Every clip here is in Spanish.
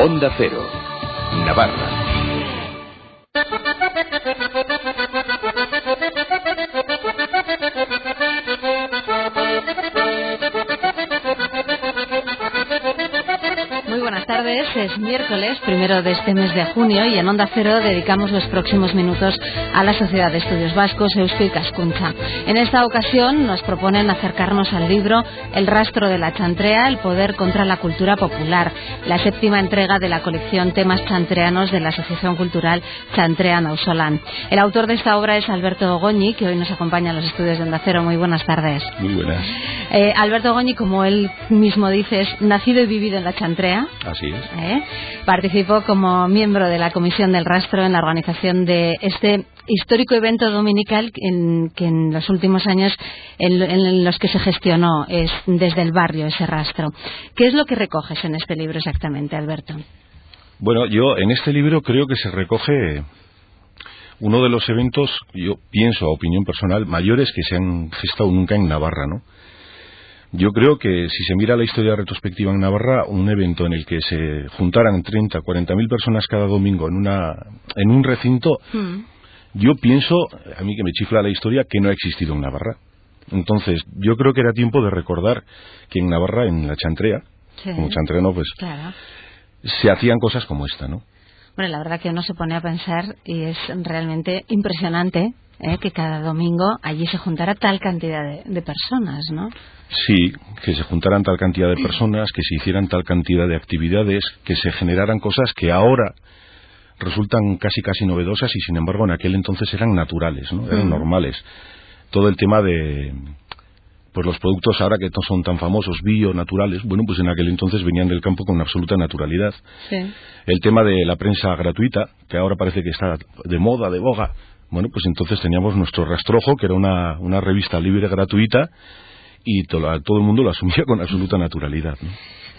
Onda Cero, Navarra. Muy buenas tardes, es miércoles, primero de este mes de junio, y en Onda Cero dedicamos los próximos minutos a la Sociedad de Estudios Vascos Eusko Ikaskuntza. En esta ocasión nos proponen acercarnos al libro El rastro de la chantrea, el poder contra la cultura popular, la séptima entrega de la colección Temas chantreanos de la Asociación Cultural Chantrea Nausolan. El autor de esta obra es Alberto Goñi, que hoy nos acompaña en los estudios de Onda Cero. Muy buenas tardes. Muy buenas. Alberto Goñi, como él mismo dice, es nacido y vivido en la chantrea. Así es. Participó como miembro de la Comisión del Rastro en la organización de este histórico evento dominical que en los últimos años en los que se gestionó desde el barrio ese rastro. ¿Qué es lo que recoges en este libro exactamente, Alberto? Bueno, yo en este libro creo que se recoge uno de los eventos, yo pienso, a opinión personal, mayores que se han gestado nunca en Navarra, ¿no? Yo creo que si se mira la historia retrospectiva en Navarra, un evento en el que se juntaran 30, 40.000 personas cada domingo en un recinto, yo pienso, a mí que me chifla la historia, que no ha existido en Navarra. Entonces, yo creo que era tiempo de recordar que en Navarra, en la chantrea, como chantreano, pues, claro, se hacían cosas como esta, ¿no? Bueno, la verdad que uno se pone a pensar y es realmente impresionante que cada domingo allí se juntara tal cantidad de personas, ¿no? Sí, que se juntaran tal cantidad de personas, que se hicieran tal cantidad de actividades, que se generaran cosas que ahora resultan casi novedosas y sin embargo en aquel entonces eran naturales, ¿no? Eran normales. Todo el tema de pues los productos ahora que no son tan famosos, bio-naturales, bueno, pues en aquel entonces venían del campo con absoluta naturalidad. Sí. El tema de la prensa gratuita, que ahora parece que está de moda, de boga, bueno, pues entonces teníamos nuestro Rastrojo, que era una revista libre gratuita, y todo el mundo lo asumía con absoluta naturalidad, ¿no?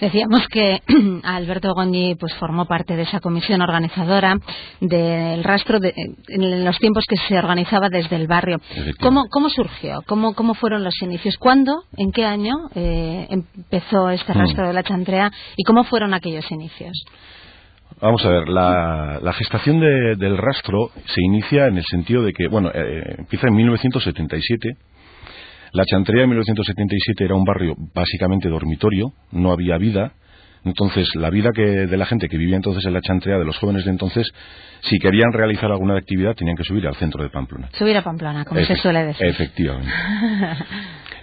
Decíamos que Alberto Goñi pues formó parte de esa comisión organizadora del rastro en los tiempos que se organizaba desde el barrio. ¿Cómo surgió? ¿Cómo fueron los inicios? ¿Cuándo? ¿En qué año empezó este rastro de la chantrea? ¿Y cómo fueron aquellos inicios? Vamos a ver, la gestación del rastro se inicia en el sentido de que, bueno, empieza en 1977. La chantrea en 1977 era un barrio básicamente dormitorio, no había vida. Entonces, la vida de la gente que vivía entonces en la chantrea, de los jóvenes de entonces, si querían realizar alguna actividad, tenían que subir al centro de Pamplona. Subir a Pamplona, como se suele decir. Efectivamente.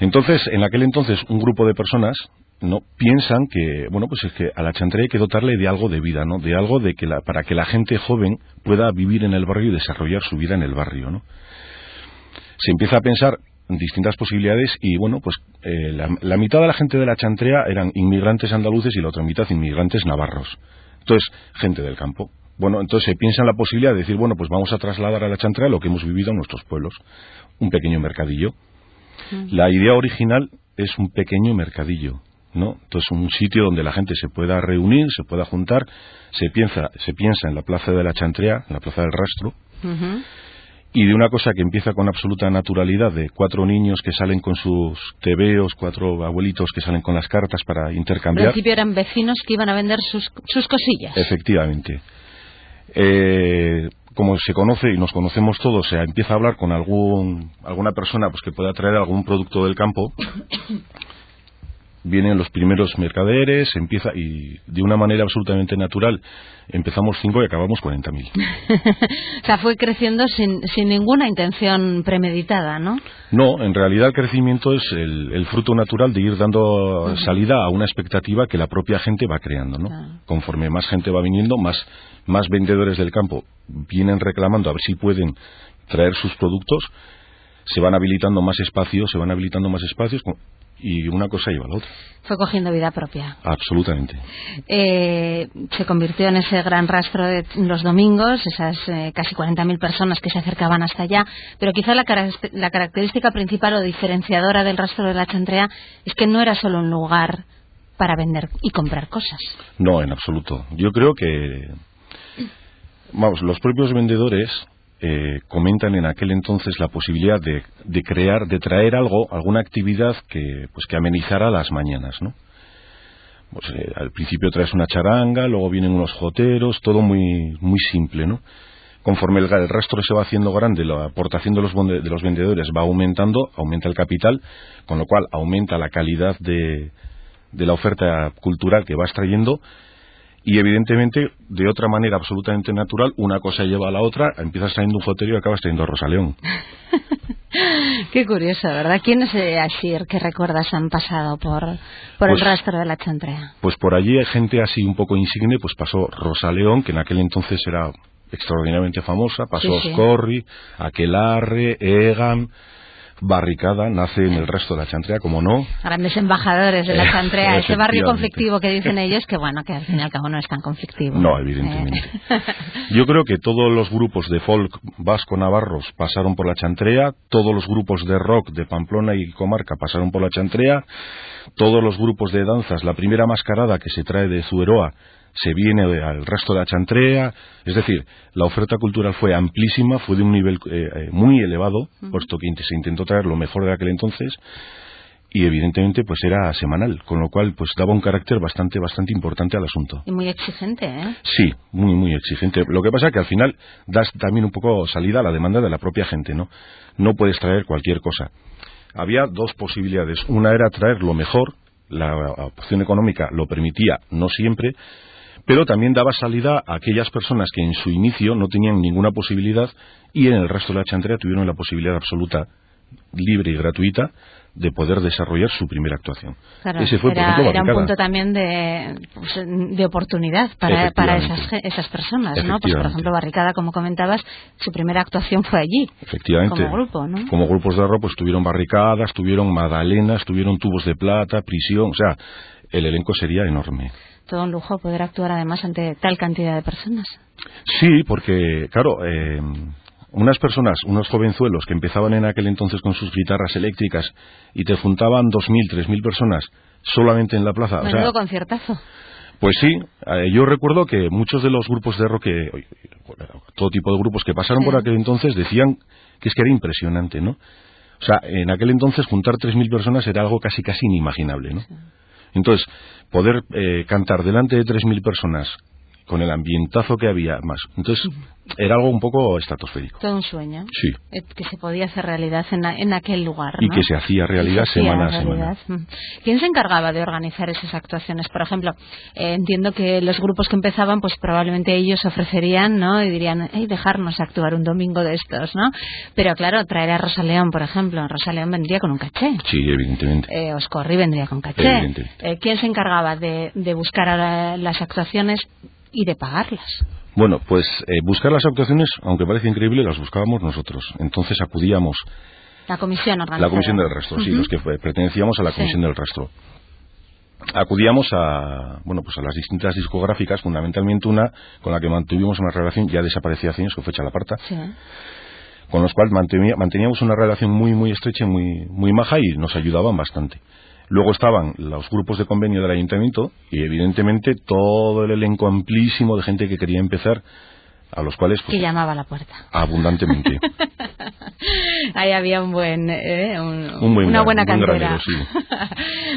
Entonces, en aquel entonces, un grupo de personas no piensan que, bueno, pues es que a la chantrea hay que dotarle de algo de vida, ¿no? De algo para que la gente joven pueda vivir en el barrio y desarrollar su vida en el barrio, ¿no? Se empieza a pensar distintas posibilidades y bueno, pues la mitad de la gente de la chantrea eran inmigrantes andaluces y la otra mitad inmigrantes navarros. Entonces, gente del campo. Bueno, entonces se piensa en la posibilidad de decir, bueno, pues vamos a trasladar a la chantrea lo que hemos vivido en nuestros pueblos, un pequeño mercadillo. La idea original es un pequeño mercadillo, ¿no? Entonces, un sitio donde la gente se pueda reunir, se pueda juntar, se piensa en la plaza de la chantrea, en la plaza del rastro. Y de una cosa que empieza con absoluta naturalidad, de 4 niños que salen con sus tebeos, 4 abuelitos que salen con las cartas para intercambiar. Al principio eran vecinos que iban a vender sus cosillas. Efectivamente. Como se conoce y nos conocemos todos, se empieza a hablar con alguna persona pues que pueda traer algún producto del campo. Vienen los primeros mercaderes, empieza y de una manera absolutamente natural empezamos 5 y acabamos 40.000. O sea, fue creciendo sin ninguna intención premeditada, ¿no? No, en realidad el crecimiento es el fruto natural de ir dando salida a una expectativa que la propia gente va creando, ¿no? Conforme más gente va viniendo, más vendedores del campo vienen reclamando a ver si pueden traer sus productos, se van habilitando más espacios, y una cosa lleva a la otra. Fue cogiendo vida propia. Absolutamente. Se convirtió en ese gran rastro de los domingos, esas casi 40.000 personas que se acercaban hasta allá, pero quizá la característica principal o diferenciadora del rastro de la chantrea es que no era solo un lugar para vender y comprar cosas. No, en absoluto. Yo creo que, los propios vendedores comentan en aquel entonces la posibilidad de traer alguna actividad que amenizara las mañanas, ¿no? Pues, al principio traes una charanga, luego vienen unos joteros, todo muy simple, ¿no? Conforme el rastro se va haciendo grande, la aportación de los vendedores va aumentando, aumenta el capital, con lo cual aumenta la calidad de la oferta cultural que vas trayendo, y evidentemente, de otra manera absolutamente natural, una cosa lleva a la otra, empiezas trayendo un jotero y acabas trayendo a Rosa León. Qué curioso, ¿verdad? ¿Quiénes así que recuerdas han pasado por el rastro de la chantrea? Pues por allí hay gente así un poco insigne, pues pasó Rosa León, que en aquel entonces era extraordinariamente famosa, pasó Oscorri, Aquelarre, Egan, Barricada, nace en el resto de la chantrea, como no. Grandes embajadores de la chantrea, ese barrio conflictivo que dicen ellos, que bueno, que al fin y al cabo no es tan conflictivo. No, evidentemente. Yo creo que todos los grupos de folk vasco-navarros pasaron por la chantrea, todos los grupos de rock de Pamplona y comarca pasaron por la chantrea, todos los grupos de danzas, la primera mascarada que se trae de Zuberoa se viene al resto de la chantrea, es decir, la oferta cultural fue amplísima, fue de un nivel muy elevado, puesto que se intentó traer lo mejor de aquel entonces, y evidentemente pues era semanal, con lo cual pues daba un carácter bastante importante al asunto. Y muy exigente, ¿eh? Sí, muy exigente. Lo que pasa es que al final das también un poco salida a la demanda de la propia gente, ¿no? No puedes traer cualquier cosa. Había dos posibilidades, una era traer lo mejor, la opción económica lo permitía, no siempre, pero también daba salida a aquellas personas que en su inicio no tenían ninguna posibilidad y en el resto de la chantrea tuvieron la posibilidad absoluta, libre y gratuita, de poder desarrollar su primera actuación. Claro, ese fue, por ejemplo, era un punto también de oportunidad para esas personas, ¿no? Pues, por ejemplo, Barricada, como comentabas, su primera actuación fue allí. Efectivamente. Como grupo, ¿no? Como grupos de rock, pues tuvieron Barricadas, tuvieron Magdalenas, tuvieron Tubos de Plata, Prisión, o sea, el elenco sería enorme. Todo un lujo poder actuar además ante tal cantidad de personas. Sí, porque, claro, unas personas, unos jovenzuelos que empezaban en aquel entonces con sus guitarras eléctricas y te juntaban 2.000, 3.000 personas solamente en la plaza. Menudo conciertazo. Pues sí, yo recuerdo que muchos de los grupos de rock, todo tipo de grupos que pasaron por aquel entonces decían que es que era impresionante, ¿no? O sea, en aquel entonces juntar 3.000 personas era algo casi inimaginable, ¿no? Sí. Entonces, poder cantar delante de 3.000 personas con el ambientazo que había más. Entonces, era algo un poco estratosférico. Todo un sueño. Sí. Que se podía hacer realidad en aquel lugar, ¿no? Y que se hacía realidad semana a semana. ¿Quién se encargaba de organizar esas actuaciones? Por ejemplo, entiendo que los grupos que empezaban, pues probablemente ellos ofrecerían, ¿no? Y dirían, dejarnos actuar un domingo de estos, ¿no? Pero claro, traer a Rosa León, por ejemplo. Rosa León vendría con un caché. Sí, evidentemente. Oscorri vendría con caché. ¿Quién se encargaba de buscar las actuaciones y de pagarlas? Bueno, pues buscar las actuaciones, aunque parece increíble, las buscábamos nosotros. Entonces acudíamos. La comisión organizada. La comisión del rastro, sí, los que pertenecíamos a la comisión del rastro. Acudíamos a las distintas discográficas, fundamentalmente una con la que mantuvimos una relación, ya desaparecida hace años, que fue Chalaparta, con los cuales manteníamos una relación muy estrecha, muy maja, y nos ayudaban bastante. Luego estaban los grupos de convenio del ayuntamiento y evidentemente todo el elenco amplísimo de gente que quería empezar, a los cuales que llamaba a la puerta abundantemente. Ahí había una buena cantera. Granero, sí.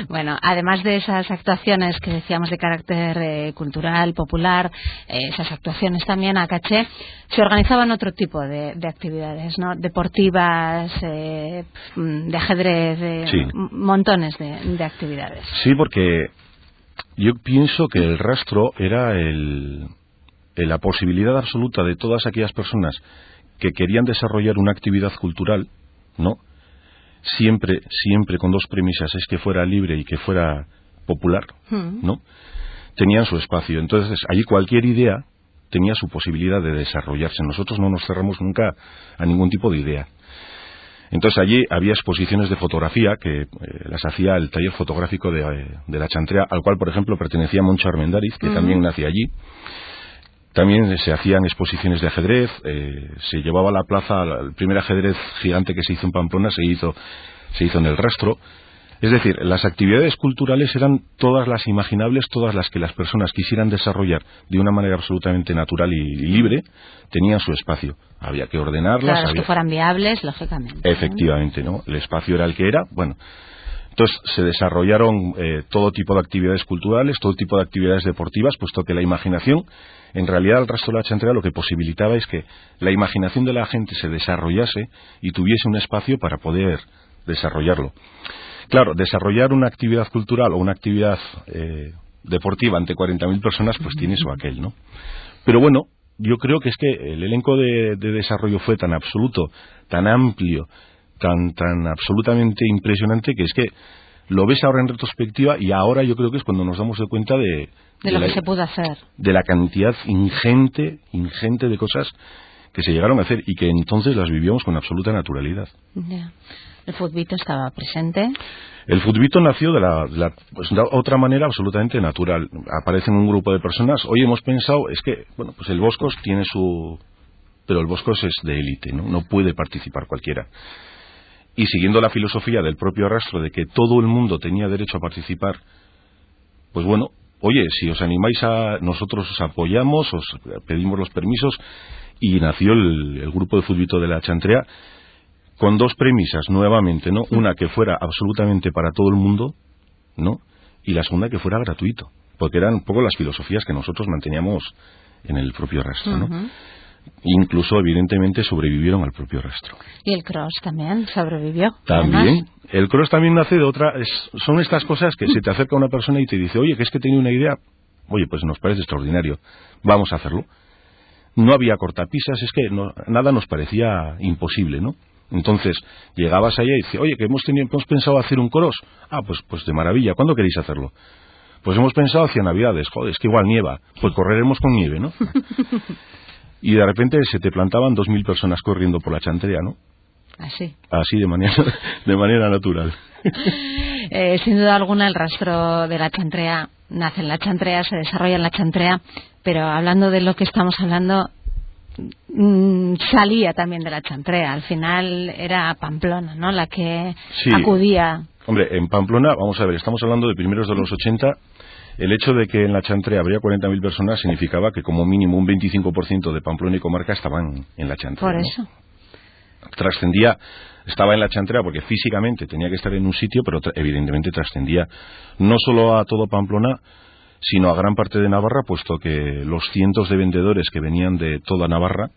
Bueno, además de esas actuaciones que decíamos de carácter cultural, popular, esas actuaciones también a caché, se organizaban otro tipo de actividades, ¿no? Deportivas, de ajedrez, montones de actividades. Sí, porque yo pienso que el rastro era la posibilidad absoluta de todas aquellas personas que querían desarrollar una actividad cultural, ¿no? Siempre con dos premisas: es que fuera libre y que fuera popular, ¿no? Tenían su espacio. Entonces, allí cualquier idea tenía su posibilidad de desarrollarse. Nosotros no nos cerramos nunca a ningún tipo de idea. Entonces, allí había exposiciones de fotografía que las hacía el taller fotográfico de la chantrea, al cual, por ejemplo, pertenecía Moncho Armendáriz, que también nació allí. También se hacían exposiciones de ajedrez, se llevaba a la plaza el primer ajedrez gigante que se hizo en Pamplona, se hizo en el rastro. Es decir, las actividades culturales eran todas las imaginables, todas las que las personas quisieran desarrollar de una manera absolutamente natural y libre, tenían su espacio. Había que ordenarlas. Claro, que fueran viables, lógicamente. Efectivamente, ¿no? El espacio era el que era, bueno. Entonces se desarrollaron todo tipo de actividades culturales, todo tipo de actividades deportivas, puesto que la imaginación, en realidad el Rastro de la Chantrea lo que posibilitaba es que la imaginación de la gente se desarrollase y tuviese un espacio para poder desarrollarlo. Claro, desarrollar una actividad cultural o una actividad deportiva ante 40.000 personas, pues tiene eso aquel, ¿no? Pero bueno, yo creo que es que el elenco de desarrollo fue tan absoluto, tan amplio, tan absolutamente impresionante, que es que lo ves ahora en retrospectiva y ahora yo creo que es cuando nos damos de cuenta de lo que se pudo hacer, de la cantidad ingente de cosas que se llegaron a hacer y que entonces las vivíamos con absoluta naturalidad. Yeah. ¿El futbito estaba presente? El futbito nació de otra manera absolutamente natural. Aparece en un grupo de personas. Hoy hemos pensado, es que, bueno, pues el Boscos tiene su... Pero el Boscos es de élite, ¿no? No puede participar cualquiera. Y siguiendo la filosofía del propio Rastro de que todo el mundo tenía derecho a participar, pues bueno, oye, si os animáis nosotros os apoyamos, os pedimos los permisos, y nació el grupo de futbito de la Chantrea con dos premisas nuevamente, ¿no? Una que fuera absolutamente para todo el mundo, ¿no? Y la segunda que fuera gratuito, porque eran un poco las filosofías que nosotros manteníamos en el propio Rastro, ¿no? Incluso, evidentemente, sobrevivieron al propio Rastro. ¿Y el cross también sobrevivió? También. Además, El cross también nace de otra... son estas cosas que se te acerca una persona y te dice, oye, que es que tenía una idea. Oye, pues nos parece extraordinario. Vamos a hacerlo. No había cortapisas, es que nada nos parecía imposible, ¿no? Entonces, llegabas allá y dices, oye, que hemos pensado hacer un cross. Ah, pues de maravilla. ¿Cuándo queréis hacerlo? Pues hemos pensado hacia Navidades. Joder, es que igual nieva. Pues correremos con nieve, ¿no? Y de repente se te plantaban 2.000 personas corriendo por la Chantrea, ¿no? Así de manera natural. Sin duda alguna el Rastro de la Chantrea nace en la Chantrea, se desarrolla en la Chantrea, pero hablando de lo que estamos hablando, salía también de la Chantrea. Al final era Pamplona, ¿no?, la que acudía. Hombre, en Pamplona, vamos a ver, estamos hablando de primeros de los 80. El hecho de que en la Chantrea habría 40.000 personas significaba que como mínimo un 25% de Pamplona y comarca estaban en la Chantrea. Por eso. ¿No? Trascendía, estaba en la Chantrea porque físicamente tenía que estar en un sitio, pero evidentemente trascendía no solo a todo Pamplona, sino a gran parte de Navarra, puesto que los cientos de vendedores que venían de toda Navarra,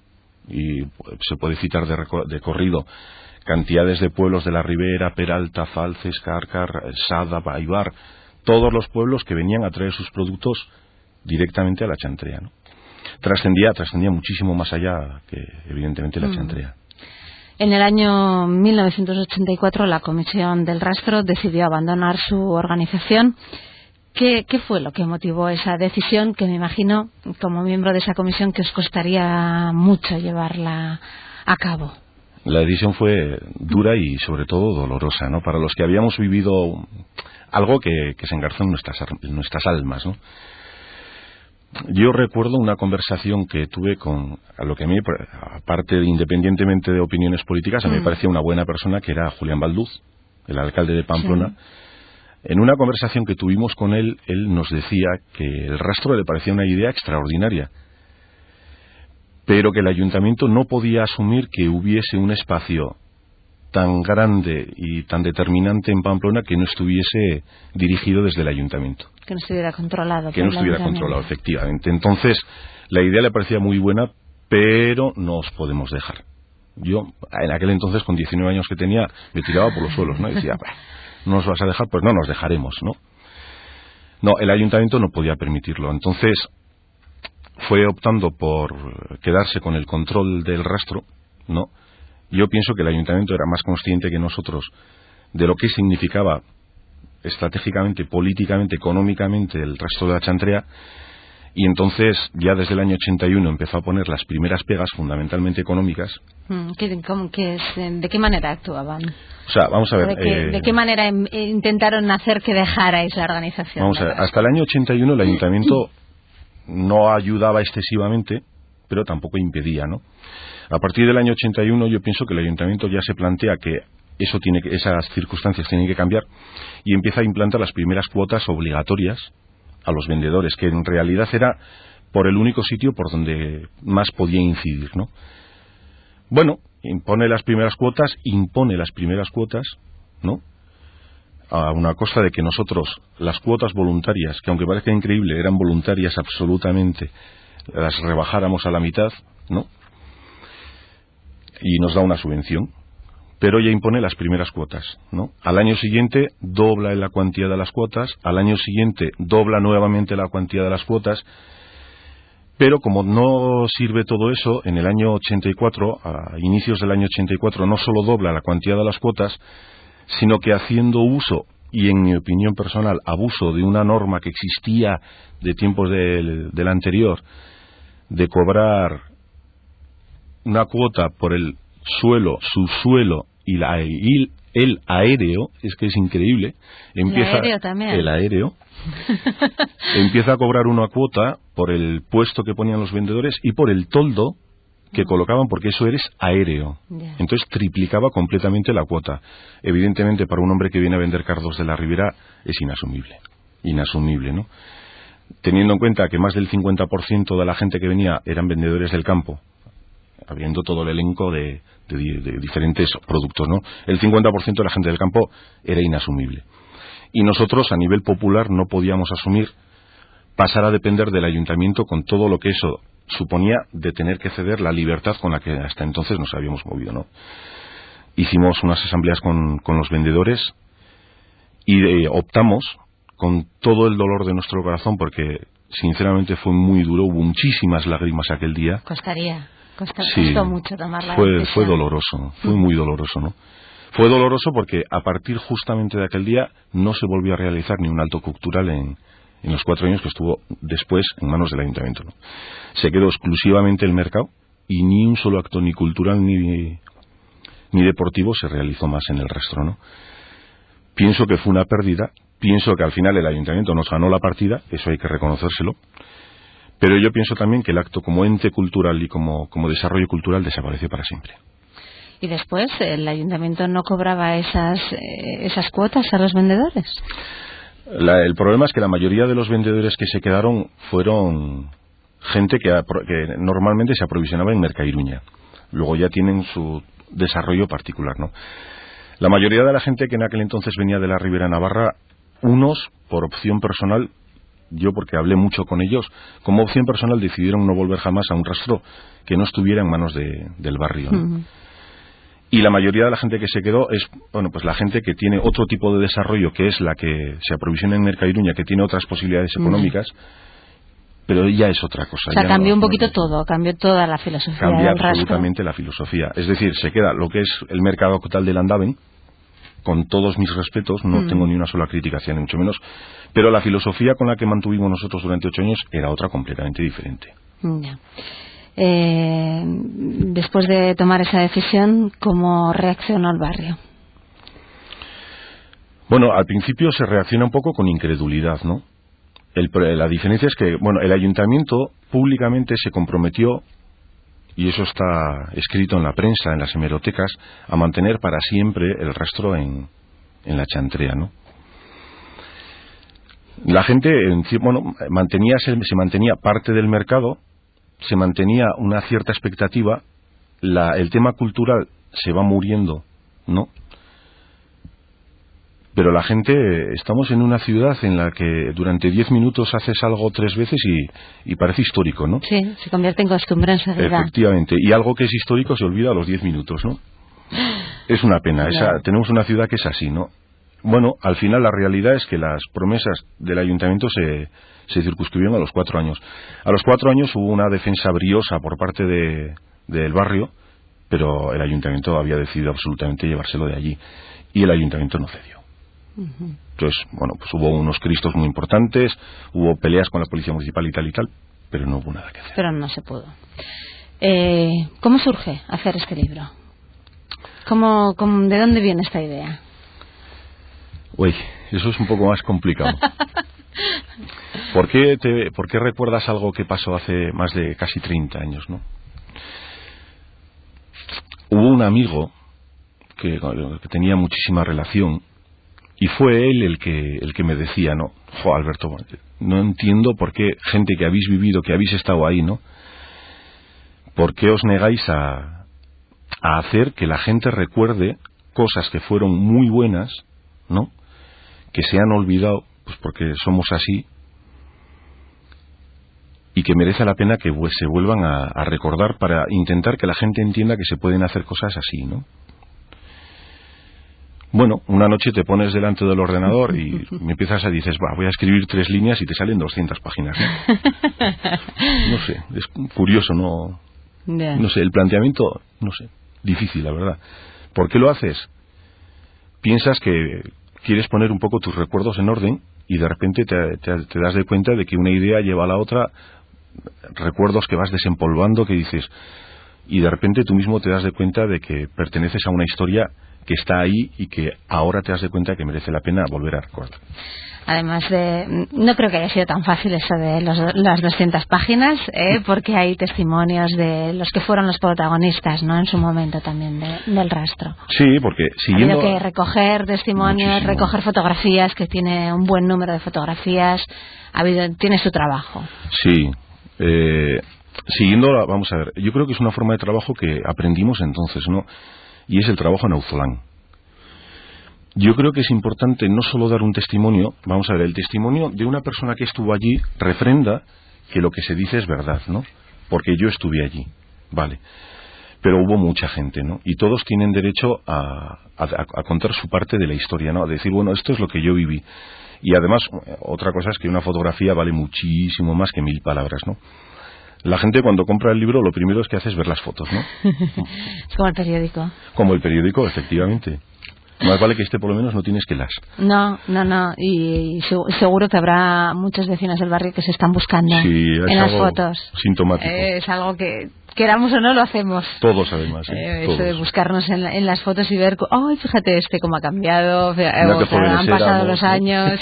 y se puede citar de corrido cantidades de pueblos de la Ribera, Peralta, Falces, Cárcar, Sada, Baibar, todos los pueblos que venían a traer sus productos directamente a la Chantrea, ¿no? Trascendía muchísimo más allá que evidentemente la Chantrea. En el año 1984 la Comisión del Rastro decidió abandonar su organización. ¿Qué fue lo que motivó esa decisión, que me imagino, como miembro de esa comisión, que os costaría mucho llevarla a cabo? La decisión fue dura y sobre todo dolorosa, ¿no? Para los que habíamos vivido algo que se engarzó en nuestras almas, ¿no? Yo recuerdo una conversación que tuve a lo que a mí, aparte independientemente de opiniones políticas, a mí me parecía una buena persona, que era Julián Balduz, el alcalde de Pamplona. Sí. En una conversación que tuvimos con él nos decía que el Rastro le parecía una idea extraordinaria, pero que el ayuntamiento no podía asumir que hubiese un espacio tan grande y tan determinante en Pamplona que no estuviese dirigido desde el ayuntamiento. Que no estuviera controlado. Que no estuviera controlado, efectivamente. Entonces, la idea le parecía muy buena, pero no os podemos dejar. Yo, en aquel entonces, con 19 años que tenía, me tiraba por los suelos, ¿no? Y decía, ¿no nos vas a dejar? Pues no nos dejaremos, ¿no? No, el ayuntamiento no podía permitirlo. Entonces, fue optando por quedarse con el control del Rastro, ¿no? Yo pienso que el ayuntamiento era más consciente que nosotros de lo que significaba estratégicamente, políticamente, económicamente el Rastro de la Chantrea, y entonces ya desde el año 81 empezó a poner las primeras pegas fundamentalmente económicas. ¿De qué manera actuaban? O sea, vamos a ver... ¿De qué manera intentaron hacer que dejarais la organización? Vamos a ver, hasta el año 81 el ayuntamiento no ayudaba excesivamente, pero tampoco impedía, ¿no? A partir del año 81 yo pienso que el ayuntamiento ya se plantea que esas circunstancias tienen que cambiar y empieza a implantar las primeras cuotas obligatorias a los vendedores, que en realidad era por el único sitio por donde más podía incidir, ¿no? Bueno, impone las primeras cuotas, ¿no? a una costa de que nosotros, las cuotas voluntarias, que aunque parezca increíble, eran voluntarias absolutamente, las rebajáramos a la mitad, ¿no? Y nos da una subvención, pero ya impone las primeras cuotas, ¿no? Al año siguiente dobla la cuantía de las cuotas, al año siguiente dobla nuevamente la cuantía de las cuotas, pero como no sirve todo eso, en el año 84, a inicios del año 84, no solo dobla la cuantía de las cuotas, sino que haciendo uso, y en mi opinión personal, abuso de una norma que existía de tiempos del anterior, de cobrar una cuota por el suelo, subsuelo y el aéreo, es que es increíble, empieza el aéreo también. El aéreo empieza a cobrar una cuota por el puesto que ponían los vendedores y por el toldo que colocaban, porque eso eres aéreo. Yeah. Entonces triplicaba completamente la cuota. Evidentemente, para un hombre que viene a vender cardos de la Ribera es inasumible, ¿no? Teniendo en cuenta que más del 50% de la gente que venía eran vendedores del campo, habiendo todo el elenco de diferentes productos, ¿no? El 50% de la gente del campo era inasumible. Y nosotros, a nivel popular, no podíamos asumir pasar a depender del ayuntamiento con todo lo que eso suponía de tener que ceder la libertad con la que hasta entonces nos habíamos movido, ¿no? Hicimos unas asambleas con los vendedores y optamos, con todo el dolor de nuestro corazón, porque sinceramente fue muy duro, hubo muchísimas lágrimas aquel día. Costó mucho tomar la decisión. Fue doloroso, fue muy doloroso, ¿no? Fue doloroso porque a partir justamente de aquel día no se volvió a realizar ni un alto cultural en los 4 años que estuvo después en manos del ayuntamiento, ¿no? Se quedó exclusivamente el mercado y ni un solo acto ni cultural ni deportivo se realizó más en el resto, ¿no? Pienso que fue una pérdida, pienso que al final el ayuntamiento nos ganó la partida, eso hay que reconocérselo, pero yo pienso también que el acto como ente cultural y como desarrollo cultural desapareció para siempre. ¿Y después el ayuntamiento no cobraba esas cuotas a los vendedores? El problema es que la mayoría de los vendedores que se quedaron fueron gente que normalmente se aprovisionaba en Mercairuña. Luego ya tienen su desarrollo particular, ¿no? La mayoría de la gente que en aquel entonces venía de la Ribera Navarra, unos por opción personal, yo porque hablé mucho con ellos, como opción personal decidieron no volver jamás a un rastro que no estuviera en manos del barrio, ¿no? Uh-huh. Y la mayoría de la gente que se quedó es, bueno, pues la gente que tiene otro tipo de desarrollo, que es la que se aprovisiona en Mercairuña, que tiene otras posibilidades económicas, pero ya es otra cosa. O sea, ya cambió un no, poquito todo, cambió toda la filosofía. Cambia del absolutamente la filosofía. Es decir, se queda lo que es el mercado total del Andaven, con todos mis respetos, no tengo ni una sola crítica hacia ni mucho menos, pero la filosofía con la que mantuvimos nosotros durante 8 años era otra completamente diferente. Ya. Después de tomar esa decisión, ¿cómo reaccionó el barrio? Bueno, al principio se reacciona un poco con incredulidad, ¿no? La diferencia es que, bueno, el ayuntamiento públicamente se comprometió, y eso está escrito en la prensa, en las hemerotecas, a mantener para siempre el rastro en la chantrea, ¿no? La gente, bueno, se mantenía parte del mercado, se mantenía una cierta expectativa, el tema cultural se va muriendo, ¿no? Pero la gente, estamos en una ciudad en la que durante 10 minutos haces algo 3 veces y parece histórico, ¿no? Sí, se convierte en costumbre enseguida. Efectivamente, y algo que es histórico se olvida a los 10 minutos, ¿no? Es una pena, tenemos una ciudad que es así, ¿no? Bueno, al final la realidad es que las promesas del ayuntamiento se circunscribieron a los 4 años. A los 4 años hubo una defensa briosa por parte del barrio, pero el ayuntamiento había decidido absolutamente llevárselo de allí, y el ayuntamiento no cedió. Uh-huh. Entonces, bueno, pues hubo unos cristos muy importantes, hubo peleas con la policía municipal y tal, pero no hubo nada que hacer. Pero no se pudo. ¿Cómo surge hacer este libro? ¿De dónde viene esta idea? Uy, eso es un poco más complicado. ¿Por qué recuerdas algo que pasó hace más de casi 30 años, no? Hubo un amigo que tenía muchísima relación y fue él el que me decía, ¿no? Jo, Alberto, no entiendo por qué gente que habéis vivido, que habéis estado ahí, ¿no? ¿Por qué os negáis a hacer que la gente recuerde cosas que fueron muy buenas, ¿no? que se han olvidado, pues porque somos así, y que merece la pena que se vuelvan a recordar para intentar que la gente entienda que se pueden hacer cosas así, ¿no? Bueno, una noche te pones delante del ordenador y me empiezas a dices, voy a escribir 3 líneas y te salen 200 páginas, ¿no? No sé, es curioso, ¿no? No sé, el planteamiento, no sé, difícil, la verdad. ¿Por qué lo haces? Piensas que quieres poner un poco tus recuerdos en orden y de repente te das de cuenta de que una idea lleva a la otra, recuerdos que vas desempolvando, que dices, y de repente tú mismo te das de cuenta de que perteneces a una historia que está ahí y que ahora te das de cuenta que merece la pena volver a recordar. Además no creo que haya sido tan fácil eso de las 200 páginas, porque hay testimonios de los que fueron los protagonistas, ¿no? En su momento también del rastro. Sí, porque siguiendo... Ha habido que recoger testimonios, muchísimo. recoger fotografías, que tiene un buen número de fotografías, tiene su trabajo. Sí, siguiendo, vamos a ver, yo creo que es una forma de trabajo que aprendimos entonces, ¿no? Y es el trabajo en Auzolán. Yo creo que es importante no solo dar un testimonio, vamos a ver, el testimonio de una persona que estuvo allí refrenda que lo que se dice es verdad, ¿no? Porque yo estuve allí, vale. Pero hubo mucha gente, ¿no? Y todos tienen derecho a contar su parte de la historia, ¿no? A decir, bueno, esto es lo que yo viví. Y además, otra cosa es que una fotografía vale muchísimo más que 1000 palabras, ¿no? La gente cuando compra el libro lo primero es que hace es ver las fotos, ¿no? Es como el periódico. Como el periódico, efectivamente. Más vale que por lo menos no tienes que las. No. Y seguro que habrá muchos vecinos del barrio que se están buscando en las fotos. Sintomático. Es algo que, queramos o no, lo hacemos. Todos además. Eso de buscarnos en las fotos y ver, ¡ay, fíjate cómo ha cambiado! Han pasado los años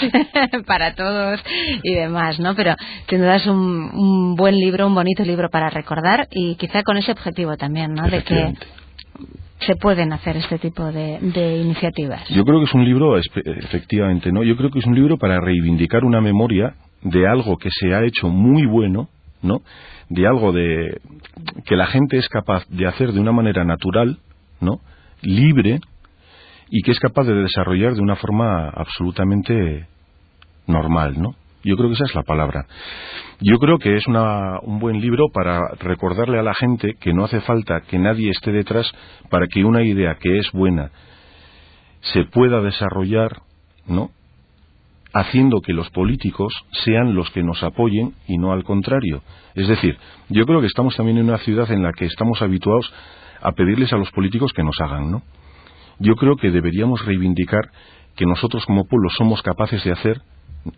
para todos y demás, ¿no? Pero sin duda es un buen libro, un bonito libro para recordar y quizá con ese objetivo también, ¿no? De que se pueden hacer este tipo de iniciativas. Yo creo que es un libro, efectivamente, ¿no? Yo creo que es un libro para reivindicar una memoria de algo que se ha hecho muy bueno, ¿no? De algo que la gente es capaz de hacer de una manera natural, ¿no? Libre, y que es capaz de desarrollar de una forma absolutamente normal, ¿no? Yo creo que esa es la palabra. Yo creo que es un buen libro para recordarle a la gente que no hace falta que nadie esté detrás para que una idea que es buena se pueda desarrollar, ¿no? Haciendo que los políticos sean los que nos apoyen y no al contrario. Es decir, yo creo que estamos también en una ciudad en la que estamos habituados a pedirles a los políticos que nos hagan, ¿no? Yo creo que deberíamos reivindicar que nosotros como pueblo somos capaces de hacer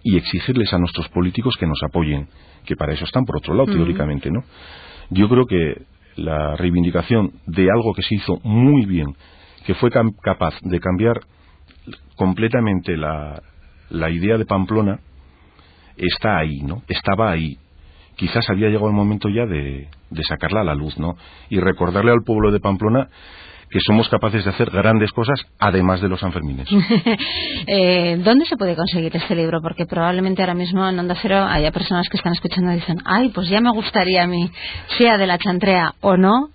y exigirles a nuestros políticos que nos apoyen, que para eso están por otro lado, teóricamente, ¿no? Yo creo que la reivindicación de algo que se hizo muy bien, que fue capaz de cambiar completamente la idea de Pamplona, está ahí, ¿no? Estaba ahí. Quizás había llegado el momento ya de sacarla a la luz, ¿no? Y recordarle al pueblo de Pamplona que somos capaces de hacer grandes cosas, además de los Sanfermines. ¿Dónde se puede conseguir este libro? Porque probablemente ahora mismo en Onda Cero haya personas que están escuchando y dicen, ay, pues ya me gustaría a mí, sea de la Chantrea o no,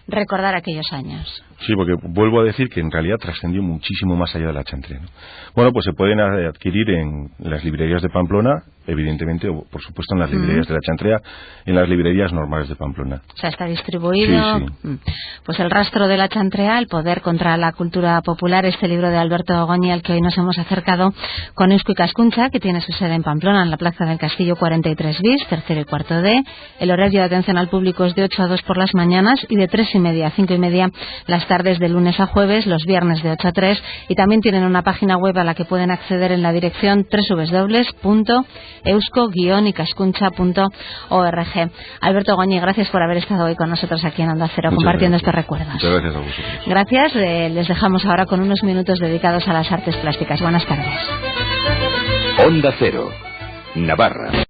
recordar aquellos años. Sí, porque vuelvo a decir que en realidad trascendió muchísimo más allá de la Chantrea, ¿no? Bueno, pues se pueden adquirir en las librerías de Pamplona, evidentemente, o por supuesto en las librerías de la Chantrea, en las librerías normales de Pamplona. O sea, está distribuido. Sí. Pues El rastro de la Chantrea, el poder contra la cultura popular, este libro de Alberto Goñi, al que hoy nos hemos acercado con Eusko Ikaskuntza, que tiene su sede en Pamplona, en la Plaza del Castillo 43 bis, tercero y cuarto D. El horario de atención al público es de 8 a 2 por las mañanas y de 3:30 a 5:30 las tardes, de lunes a jueves, los viernes de 8 a 3, y también tienen una página web a la que pueden acceder en la dirección www.eusko-ikaskuntza.org. Alberto Goñi, gracias por haber estado hoy con nosotros aquí en Onda Cero, compartiendo estos recuerdos. Muchas gracias a vosotros. Gracias, les dejamos ahora con unos minutos dedicados a las artes plásticas. Buenas tardes. Onda Cero, Navarra.